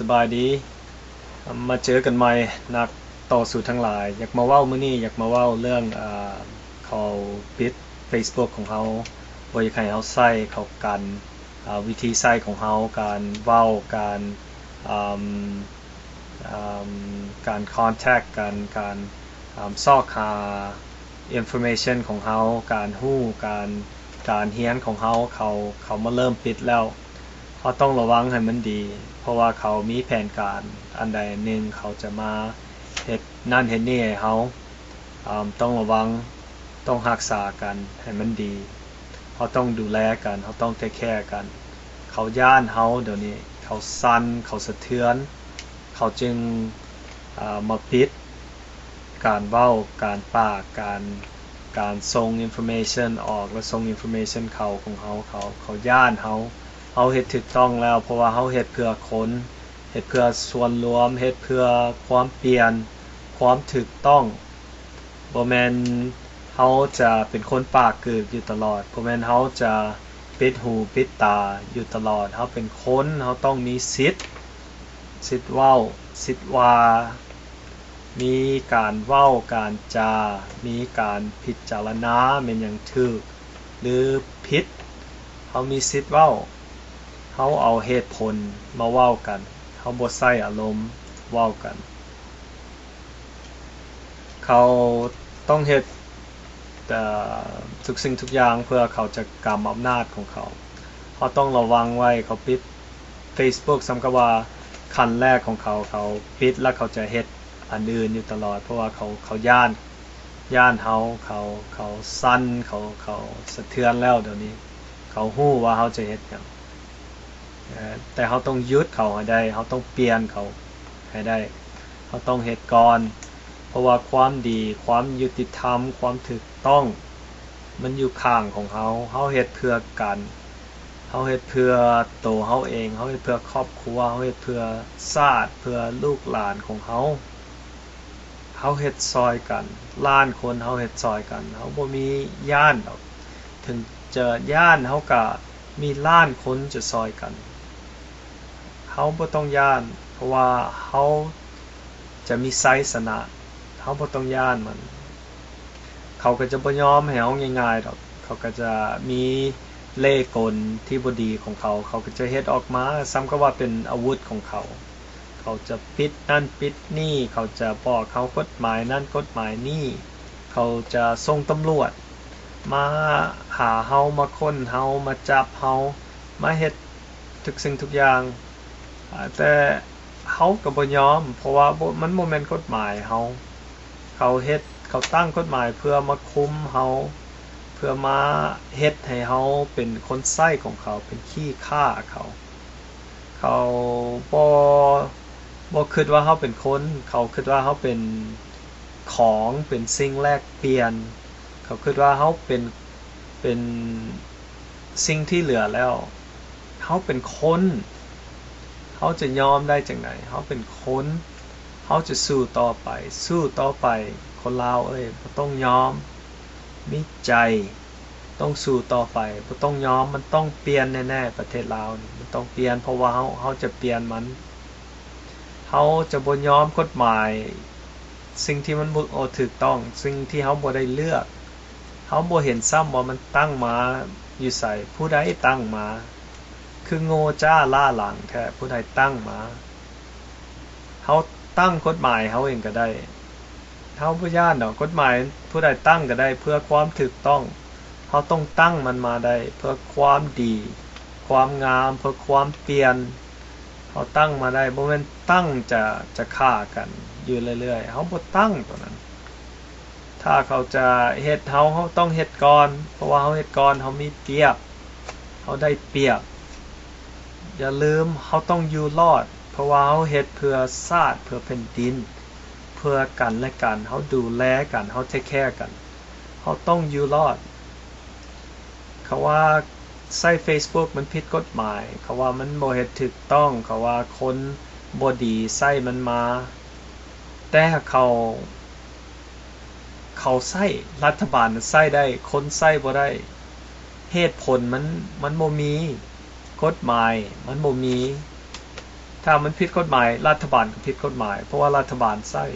สบายดีมาเจอกันใหม่นักต่อสู้ทั้งหลายอยากมาเว้ามื้อนี้อยากมาเว้าเรื่องเขาปิด Facebook ของเขาบ่อยากให้เขาใช้เขากันวิธีใช้ของเขาการเว้าการการ contact การซอกหา information ของเขาการฮู้การเรียนของเขามาเริ่มปิดแล้วเขาต้องระวังให้มันดีเพราะว่าเขามีแผนการอันใดหนึ่งเขาจะมาเฮ็ดนั่นเฮ็ดนี่ให้เขาต้องระวังต้องรักษากันให้มันดีเขาต้องดูแลกันเขาต้องเทคแคร์กันเขาย่านเขาเดี๋ยวนี้เขาสั่นเขาสะเทือนเขาจึงมาปิดการเว้าการปากการส่ง information ออกและส่ง information เขาของเขาย่านเขาเฮ็ดถูกต้องแล้วเพราะว่าเขาเฮ็ดเพื่อคนเฮ็ดเพื่อส่วนรวมเฮ็ดเพื่อความเปลี่ยนความถูกต้องบ่แม่นเขาจะเป็นคนปากกึกอยู่ตลอดบ่แม่นเขาจะปิดหูปิดตาอยู่ตลอดเขาเป็นคนเขาต้องมีสิทธิ์เว้าสิทธิ์ว่ามีการเว้าการจามีการพิจารณาแม่นหยังถูกหรือผิดเขามีสิทธิ์เว้าเขาเอาเหตุผลมาเว้ากันเขาบ่ใช้อารมณ์เว้ากันเขาต้องเฮ็ดทุกสิ่งทุกอย่างเพื่อเขาจะกำอำนาจของเขาต้องระวังไว้เขาปิด Facebook สำกับว่าขั้นแรกของเขาปิดแล้วเขาจะเฮ็ดอันอื่นอยู่ตลอดเพราะว่าเขาย่านเขาสั่นเขาสะเทือนแล้วเดี๋ยวนี้เขาฮู้ว่าเขาจะเฮ็ดหยังแต่เขาต้องหยุดเขาให้ได้เขาต้องเปลี่ยนเขาให้ได้เขาต้องเฮ็ดก่อนเพราะว่าความดีความยุติธรรมความถูกต้องมันอยู่ข้างของเขาเฮ็ดเพื่อกันเขาเฮ็ดเพื่อตัวเขาเองเขาเฮ็ดเพื่อครอบครัวเขาเฮ็ดเพื่อชาติเพื่อลูกหลานของเขาเฮ็ดซอยกันล้านคนเขาเฮ็ดซอยกันเขาบ่มีย่านดอกถึงจะย่านเขาก็มีล้านคนจะซอยกันเขาบ่ต้องย่านเพราะว่าเขาจะมีไซสนะเขาบ่ต้องย่านมันเขาก็จะบ่ยอมให้เขาง่ายๆดอกเขาก็จะมีเล่ห์กลที่บ่ดีของเขาก็จะเฮ็ดออกมาซ้ำก็ว่าเป็นอาวุธของเขาจะปิดนั่นปิดนี่เขาจะบอกเขากฎหมายนั่นกฎหมายนี่เขาจะส่งตำรวจมาหาเฮามาค้นเฮามาจับเฮามาเฮ็ดทุกสิ่งทุกอย่างแต่เฮาก็บ่ยอมเพราะว่ามันบ่แม่นกฎหมายเขาตั้งกฎหมายเพื่อมาคุมเฮาเพื่อมาเฮ็ดให้เฮาเป็นคนใช้ของเขาเป็นขี้ข้าเขาบ่คิดว่าเฮาเป็นคนเขาคิดว่าเฮาเป็นของเป็นสิ่งแลกเปลี่ยนเขาคิดว่าเฮาเป็นสิ่งที่เหลือแล้วเฮาเป็นคนเฮาจะยอมได้จังได๋เฮาเป็นคนเฮาจะสู้ต่อไปคนลาวบ่ต้องยอมมีใจต้องสู้ต่อไปบ่ต้องยอมมันต้องเปลี่ยนแน่ๆประเทศลาวนี่มันต้องเปลี่ยนเพราะว่าเฮาจะเปลี่ยนมันเฮาจะบ่ยอมกฎหมายสิ่งที่มันบ่ถูกต้องสิ่งที่เฮาบ่ได้เลือกเฮาบ่เห็นซ้ำว่ามันตั้งมาอยู่ไสผู้ใดตั้งมาคือโง่จ้าล่าหลังแท้ผู้ใดตั้งมาเฮาตั้งกฎหมายเฮาเองก็ได้เฮาบ่ย้านดอกกฎหมายผู้ใดตั้งก็ได้เพื่อความถูกต้องเฮาต้องตั้งมันมาได้เพื่อความดีความงามเพื่อความเปลี่ยนเฮาตั้งมาได้บ่แม่นตั้งจะฆ่ากันอยู่เรื่อยๆเฮาบ่ตั้งตัวนั้นถ้าเขาจะเฮ็ดเฮาต้องเฮ็ดก่อนเพราะว่าเฮาเฮ็ดก่อนเฮามีเปรียบเฮาได้เปรียบอย่าลืมเฮาต้องอยู่รอดเพราะว่าเฮาเฮ็ดเพื่อชาติเพื่อแผ่นดินเพื่อกันและกันเฮาดูแลกันเฮาเทคแคร์กันเฮาต้องอยู่รอดเขาว่าใช้ Facebook มันผิดกฎหมายเขาว่ามันบ่เฮ็ดถูกต้องเขาว่าคนบ่ดีใช้มันมาแต่เขาใช้รัฐบาลใช้ได้คนใช้บ่ได้เหตุผลมันบ่มีกฎหมายมันบ่มี ถ้ามันผิดกฎหมายรัฐบาลก็ผิดกฎหมายเพราะว่ารัฐบาลใส่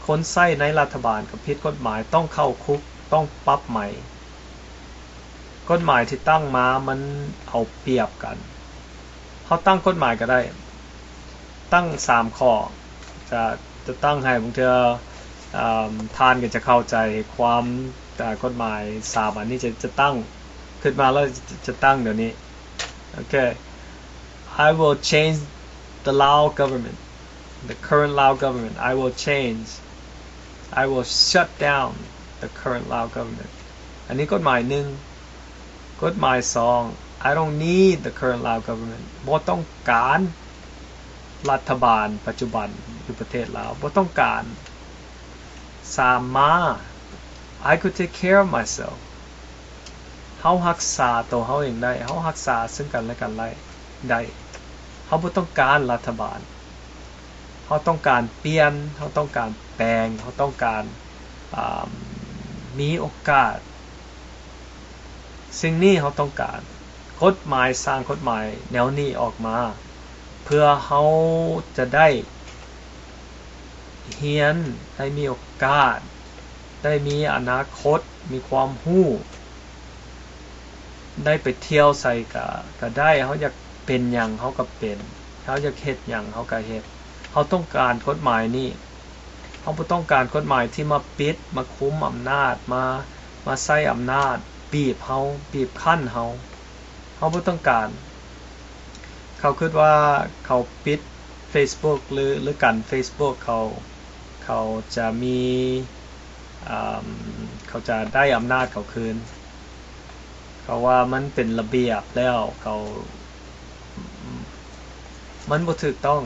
คนใส่ในรัฐบาลก็ผิดกฎหมายต้องเข้าคุกต้องปรับใหม่กฎหมายที่ตั้งมามันเอาเปรียบกันเขาตั้งกฎหมายก็ได้ตั้ง3ข้อจะตั้งให้บางทีทานก็จะเข้าใจความกฎหมาย3อันนี้จะตั้งขึ้นมาแล้วจะตั้งเดี๋ยวนี้โอเค I will change the Lao government the current Lao government I will change I will shut down the current Lao government อันนี้กฎหมาย1กฎหมาย2 I don't need the current Lao government บ่ต้องการรัฐบาลปัจจุบันอยู่ประเทศลาวบ่ต้องการ3มา I could take care of myself เฮารักษาตัวเฮาเองได้เฮารักษาซึ่งกันและกันได้เฮาบ่ต้องการรัฐบาลเฮาต้องการเปลี่ยนเฮาต้องการแปลงเฮาต้องการมีโอกาสสิ่งนี้เฮาต้องการกฎหมายสร้างกฎหมายแนวนี้ออกมาเพื่อเฮาจะได้เรียนได้มีโอกาสได้มีอนาคตมีความรู้ได้ไปเที่ยวใส่ก็ได้เฮาอยากเป็นหยังเฮาก็เป็นเฮาอยากเฮ็ดหยังเฮาก็เฮ็ดเฮาต้องการกฎหมายนี้เฮาบ่ต้องการกฎหมายที่มาปิดมาคุมอำนาจมาใช้อำนาจบีบเฮาบีบคั้นเฮาบ่ต้องการเขาคิดว่าเขาปิด Facebook หรือกัน Facebook เขาจะมีเขาจะได้อำนาจเขาคืนเขาว่ามันเป็นระเบียบแล้วมันบ่ถูกต้อง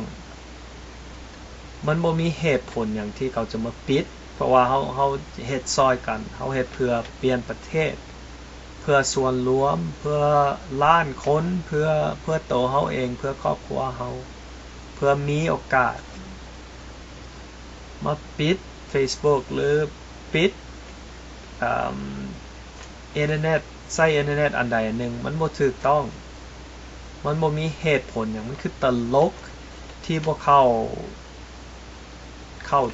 มันบ่มีเหตุผลอย่างที่เขาจะมาปิดเพราะว่าเฮาเฮ็ดซอยกันเฮาเฮ็ดเพื่อเปลี่ยนประเทศเพื่อส่วนรวมเพื่อล้านคนเพื่อตัวเฮาเองเพื่อครอบครัวเฮาเพื่อมีโอกาสมาปิด Facebook หรือปิดอินเทอร์เน็ตใช้อินเทอร์เน็ตอันใดอันหนึ่งมันบ่ถูกต้องมันบ่มีเหตุผลอย่างมันคือตลกที่บ่เข้า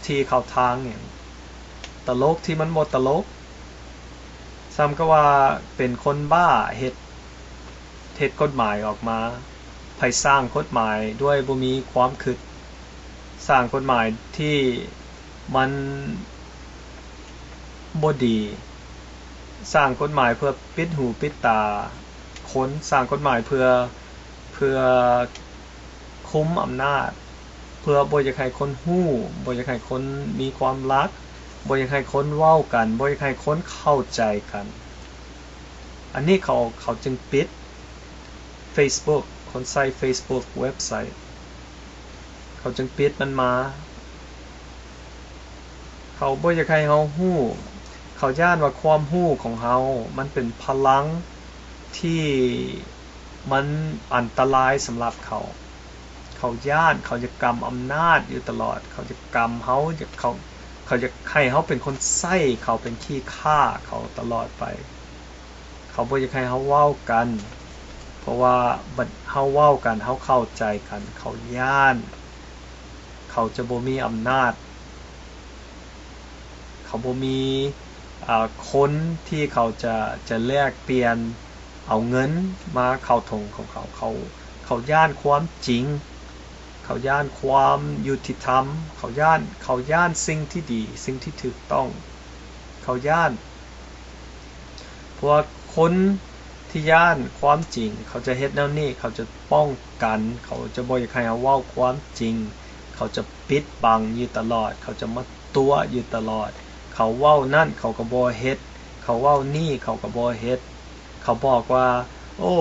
ที่เข้าทางอย่างตลกที่มันบ่ตลกซ้ำก็ว่าเป็นคนบ้าเฮ็ดกฎหมายออกมาไผสร้างกฎหมายด้วยบ่มีความคิดสร้างกฎหมายที่มันบ่ดีสร้างกฎหมายเพื่อปิดหูปิดตาคนสร้างกฎหมายเพื่อคุมอำนาจเพื่อบ่อยากให้คนฮู้บ่อยากให้คนมีความรักบ่อยากให้คนเว้ากันบ่อยากให้คนเข้าใจกันอันนี้เขาจึงปิด Facebook คนใช้ Facebook เว็บไซต์เขาจึงปิดมันมาเขาบ่อยากให้เฮาฮู้เขาย่านว่าความฮู้ของเฮามันเป็นพลังที่มันอันตรายสำหรับเขาย่านเขาจะกำอำนาจอยู่ตลอดเขาจะกำเขาจะให้เขาเป็นคนใส่เขาเป็นขี้ข้าเขาตลอดไปเขาบ่อยากให้เขาเว้ากันเพราะว่าบัดเฮาเว้ากันเฮาเข้าใจกันเขาย่านเขาจะบ่มีอำนาจเขาบ่มีคนที่เขาจะแลกเปลี่ยนเอาเงินมาเข้าถงของเขาย่านความจริงเขาย่านความยุติธรรมเขาย่านสิ่งที่ดีสิ่งที่ถูกต้องเขาย่านเพราะว่าคนที่ย่านความจริงเขาจะเฮ็ดแนวนี้เขาจะป้องกันเขาจะบ่อยากให้เว้าความจริงเขาจะปิดบังอยู่ตลอดเขาจะมาตัวอยู่ตลอดเขาเว้านั่นเขาก็บ่เฮ็ดเขาเว้านี่เขาก็บ่เฮ็ดเขาบอกว่าโอ้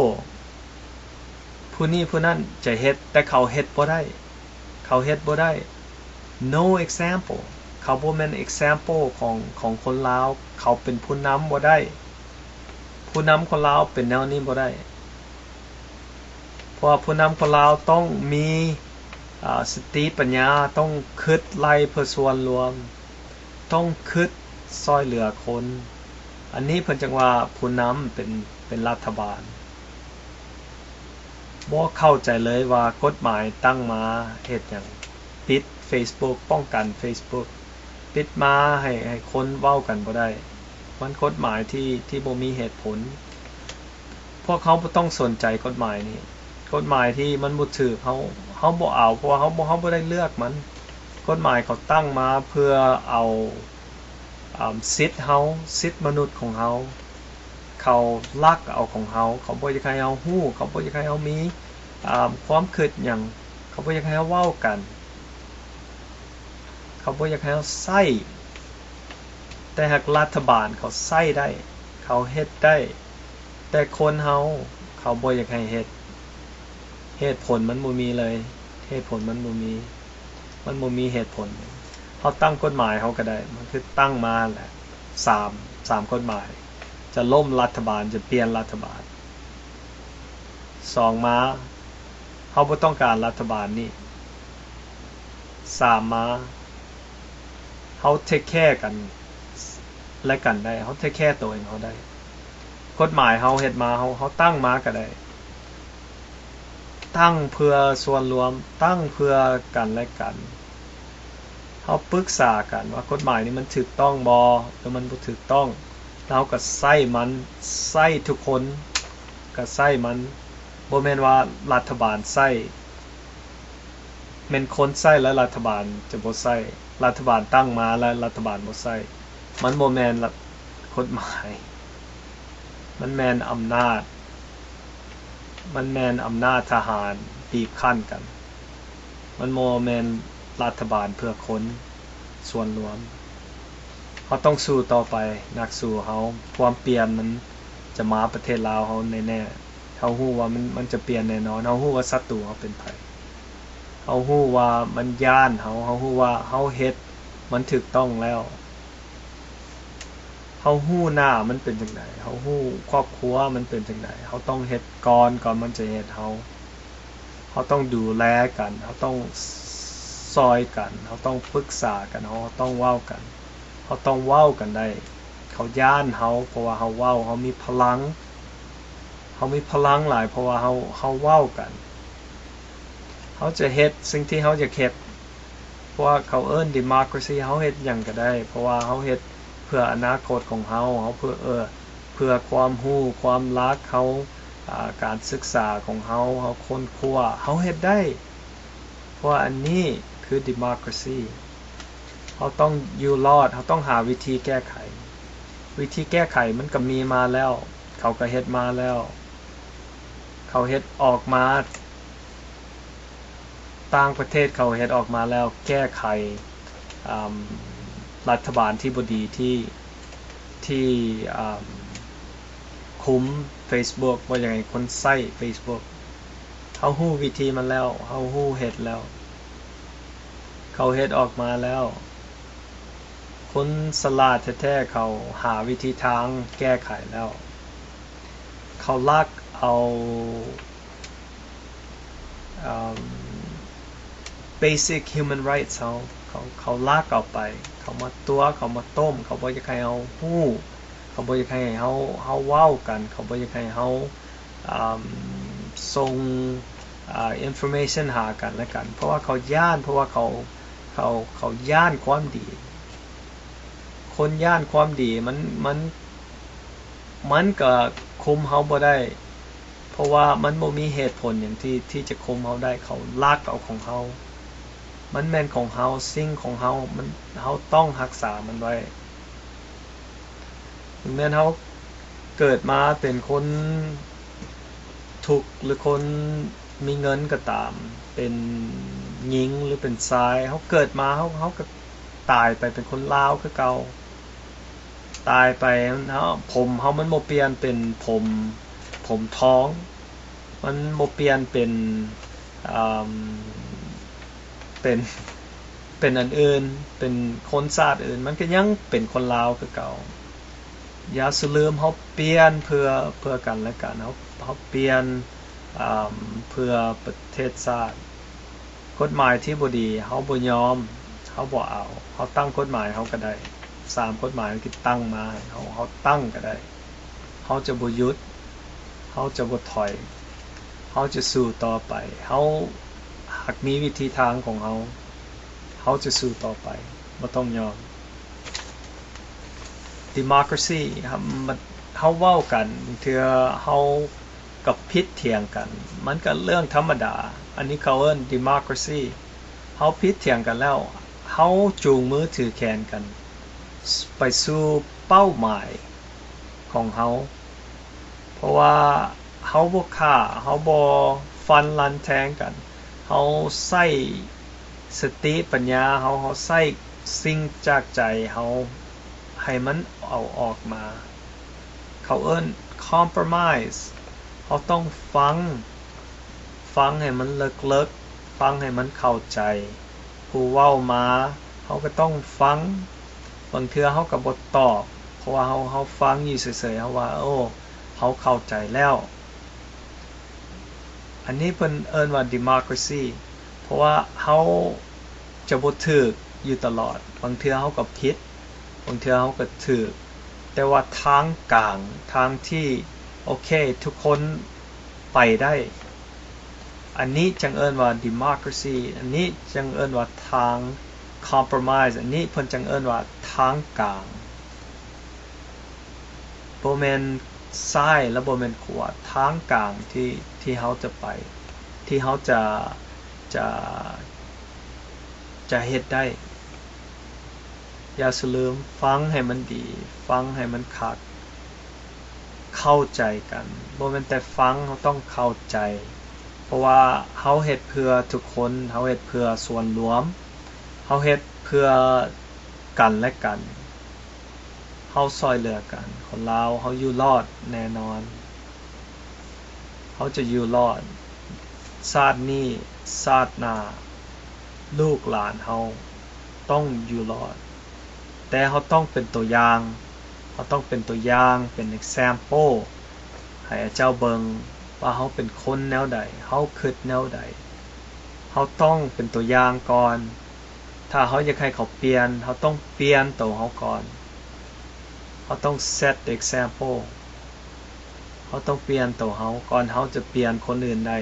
ผู้นี้ผู้นั้นจะเฮ็ดแต่เขาเฮ็ดบ่ได้เขาเฮ็ดบ่ได้ no example เขาบ่แม่น example ของคนลาวเขาเป็นผู้นำบ่ได้ผู้นำคนลาวเป็นแนวนี้บ่ได้เพราะผู้นำคนลาวต้องมีสติปัญญาต้องคิดไล่เพื่อส่วนรวมต้องคิดช่วยเหลือคนอันนี้เพิ่นจังว่าผู้นำเป็นรัฐบาล บ่เข้าใจเลยว่ากฎหมายตั้งมาเฮ็ดหยังปิด Facebook ป้องกัน Facebook ปิดมาให้คนเว้ากันบ่ได้มันกฎหมายที่บ่มีเหตุผลพวกเขาบ่ต้องสนใจกฎหมายนี้กฎหมายที่มันบ่ถูกเขาบ่เอาเพราะว่าเขาบ่ได้เลือกมันกฎหมายเขาตั้งมาเพื่อเอาสิทธิ์เฮาสิทธิ์มนุษย์ของเฮาเขาลักเอาของเฮาเขาบ่อยากให้เฮาฮู้เขาบ่อยากให้เฮามีความคิดหยังเขาบ่อยากให้เฮาเว้ากันเขาบ่อยากให้เฮาใช้แต่หากรัฐบาลเขาใช้ได้เขาเฮ็ดได้แต่คนเฮาเขาบ่อยากให้เฮ็ดเหตุผลมันบ่มีเลยเหตุผลมันบ่มีเหตุผลเฮาตั้งกฎหมายเฮาก็ได้มันคือตั้งมาแหละ3กฎหมายจะล้มรัฐบาลจะเปลี่ยนรัฐบาล2มาเฮาบ่ต้องการรัฐบาลนี้3มาเฮาเทคแคร์กันและกันได้เฮาเทคแคร์ตัวเองเฮาได้กฎหมายเฮาเฮ็ดมาเฮาตั้งมาก็ได้ตั้งเพื่อส่วนรวมตั้งเพื่อกันและกันเฮาปรึกษากันว่ากฎหมายนี้มันถูกต้องบ่หรือมันบ่ถูกต้องเราก็ใช้มันใช้ทุกคนก็ใช้มันบ่แม่นว่ารัฐบาลใช้แม่นคนใช้แล้วรัฐบาลจะบ่ใช้รัฐบาลตั้งมาแล้วรัฐบาลบ่ใช้มันบ่แม่นกฎหมายมันแม่นอำนาจทหารบีบคั้นกันมันบ่แม่นรัฐบาลเพื่อคนส่วนรวมเฮาต้องสู้ต่อไปนักสู้เฮาความเปลี่ยนมันจะมาประเทศลาวเฮาแน่ๆเฮาฮู้ว่ามันจะเปลี่ยนแน่นอนเฮาฮู้ว่าศัตรูเฮาเป็นไผเฮาฮู้ว่ามันย้านเฮาฮู้ว่าเฮาเฮ็ดมันถูกต้องแล้วเฮาฮู้หน้ามันเป็นจังได๋เฮาฮู้ครอบครัวมันเป็นจังได๋เฮาต้องเฮ็ดก่อนมันจะเฮ็ดเฮาต้องดูแลกันเฮาต้องซอยกันเฮาต้องปรึกษากันเฮาต้องเว้ากันเฮาต้องเว้ากันได้เขาย้านเฮาเพราะว่าเฮาเว้าเฮามีพลังหลายเพราะว่าเฮาเว้ากันเฮาจะเฮ็ดสิ่งที่เฮาอยากเฮ็ดเพราะว่าเขาเอิ้น democracy เฮาเฮ็ดหยังก็ได้เพราะว่าเฮาเฮ็ดเพื่ออนาคตของเฮาเพื่อความรู้ความรักเฮาการศึกษาของเฮาค้นคว้าเฮาเฮ็ดได้เพราะว่าอันนี้คือ democracy เฮาต้องอยู่รอดเฮาต้องหาวิธีแก้ไขมันก็มีมาแล้วเขาก็เฮ็ดมาแล้วเขาเฮ็ดออกมาต่างประเทศเขาเฮ็ดออกมาแล้วแก้ไขรัฐบาลที่บ่ดีที่คุม Facebook ว่าอย่างไรคนใช้ Facebook เขาฮู้วิธีมันแล้วเขาฮู้เฮ็ดแล้วเขาเฮ็ดออกมาแล้วคนสลาดแท้ๆเขาหาวิธีทางแก้ไขแล้วเขาลักเอาbasic human rights เขาลากเอาไปเขามาตัวเขามาต้มเขาบ่อยากให้เฮาฮู้เขาบ่อยากให้เฮาเว้ากันเขาบ่อยากให้เฮาส่งinformation หากันและกันเพราะว่าเขาย้านเพราะว่าเขาย้านความดีคนย้านความดีมันก็คุมเฮาบ่ได้เพราะว่ามันบ่มีเหตุผลอย่างที่จะคุมเฮาได้เขาลากเอาของเฮามันแม่นของเฮาสิ่งของเฮามันเฮาต้องรักษามันไว้ถึงแม้นเฮาเกิดมาเป็นคนทุกข์หรือคนมีเงินก็ตามเป็นหญิงหรือเป็นชายเฮาเกิดมาเฮาก็ตายไปเป็นคนลาวคือเก่าตายไปเฮาผมเฮามันบ่เปลี่ยนเป็นผมท้องมันบ่เปลี่ยนเป็นเป็นอันอื่นเป็นคนชาติอื่นมันก็ยังเป็นคนลาวคือเก่าอย่าลืมเฮาเปลี่ยนเพื่อกันและกันเฮาเปลี่ยนเพื่อประเทศชาติกฎหมายที่บ่ดีเฮาบ่ยอมเฮาบ่เอาเฮาตั้งกฎหมายเฮาก็ได้3กฎหมายที่ตั้งมาเฮาตั้งก็ได้เฮาจะบ่หยุดเฮาจะบ่ถอย เขาจะสู้ต่อไปเขาหากมีวิธีทางของเขาจะสู้ต่อไปไม่ต้องยอม democracy ครับมันเขาเว้ากันเถื่อเขากับพิษเถียงกันมันก็เรื่องธรรมดาอันนี้เขาเอิ้น democracy เขาพิษเถียงกันแล้วเขาจูงมือถือแขนกันไปสู่เป้าหมายของเขาเพราะว่าเขาบ่ฆ่าเขาบ่ฟันลันแทงกันเขาใส่สติปัญญาเขาใส่สิ่งจากใจเขาให้มันเอาออกมาเขาเอิ้น compromise เขาต้องฟังให้มันลึกๆฟังให้มันเข้าใจผู้เว้ามาเขาก็ต้องฟังบางเทื่อเขาก็บ่ตอบเพราะว่าเขาฟังอยู่เฉยๆเขาว่าโอ้เขาเข้าใจแล้วอันนี้เพิ่นเอิ้นว่า democracy เพราะว่าเขาจะบ่ถูกอยู่ตลอดบางเทื่อเขาก็ผิดบางเทื่อเขาก็ถูกแต่ว่าทางกลางทางที่โอเคทุกคนไปได้อันนี้จังเอิ้นว่า democracy อันนี้จังเอิ้นว่าทาง compromise อันนี้เพิ่นจังเอิ้นว่าทางกลางบ่แม่นซ้ายและบ่แม่นขวาทางกลางที่เฮาจะไปที่เฮาจะเฮ็ดได้อย่าลืมฟังให้มันดีฟังให้มันคักเข้าใจกันบ่แม่นแต่ฟังเฮาต้องเข้าใจเพราะว่าเฮาเฮ็ดเพื่อทุกคนเฮาเฮ็ดเพื่อส่วนรวมเฮาเฮ็ดเพื่อกันและกันเฮาช่วยเหลือกันคนลาวเฮาอยู่รอดแน่นอนเฮาจะอยู่รอดชาตินี้ชาติหน้าลูกหลานเฮาต้องอยู่รอดแต่เฮาต้องเป็นตัวอย่างเฮาต้องเป็นตัวอย่างเป็น example ให้เจ้าเบิงว่าเฮาเป็นคนแนวใดเฮาคิดแนวใดเฮาต้องเป็นตัวอย่างก่อนถ้าเฮาอยากให้เขาเปลี่ยนเฮาต้องเปลี่ยนตัวเฮาก่อนเฮาต้อง set the example เฮาต้องเปลี่ยนตัวเฮาก่อนเฮาจะเปลี่ยนคนอื่นได้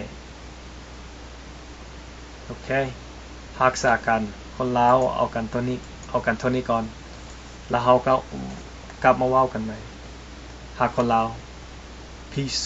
โอเครักษากันคนลาวเอากันเท่านี้ก่อนแล้วเฮาก็กลับมาเว้ากันใหม่หากคนลาว peace